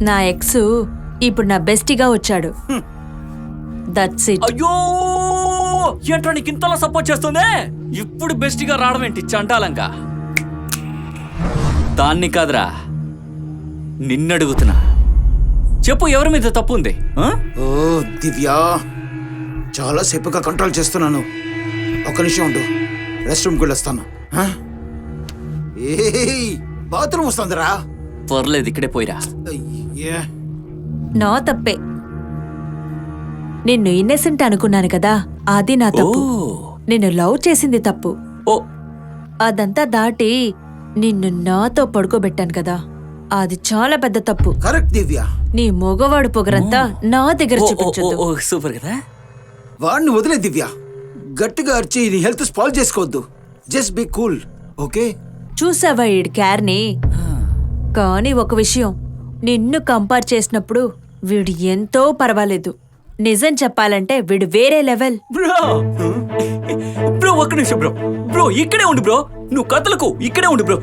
నా ఎక్స్ ఇప్పుడు నా బెస్టీగా వచ్చాడు. That's it. అయ్యో ఏంట్రా నీకు ఇంతలా సపోర్ట్ చేస్తుందే? ఇప్పుడు బెస్ట్గా రావడం ఏంటి చంటాలంక? దాన్ని కాదురా నిన్నడుగుతున్నా. చెప్పు, ఎవరి మీద తప్పు ఉంది? ఓ దివ్యా, చాలా సేపుగా కంట్రోల్ చేస్తున్నాను. ఒక్క నిమిషం ఉండు, రెస్ట్ రూమ్కి వెళ్ళొస్తాను. బాత్రూమ్ వస్తుందిరా. పర్లేదు, ఇక్కడే పోయిరా. అయ్యే. నా తప్పే. నిన్ను ఇన్నెసెంట్ అనుకున్నాను కదా, అది నా తప్పు. నిన్ను లవ్ చేసింది తప్పు. ఓ అదంతా దాటి నిన్ను నాతో పడుకోబెట్టాను కదా, అది చాలా పెద్ద తప్పు. కరెక్ట్ దివ్య. నీ మగవాడు పొగరంతా నా దగ్గర చూపించొద్దు. సూపర్ కదా. వాడిని వదిలే దివ్య. గట్టిగా అరిచి నీ హెల్త్ స్పాయిల్ చేసుకోవద్దు. Just be cool, okay? చూసావా ఈడి కేర్ని? కానీ ఒక విషయం, నిన్ను కంపేర్ చేసినప్పుడు వీడు ఎంతో పర్వాలేదు. నిజం చెప్పాలంటే వీడు వేరే లెవెల్. బ్రో ఒక్క నిమిషం బ్రో. బ్రో ఇక్కడే ఉండు బ్రో. నువ్వు కథలకు ఇక్కడే ఉండు బ్రో.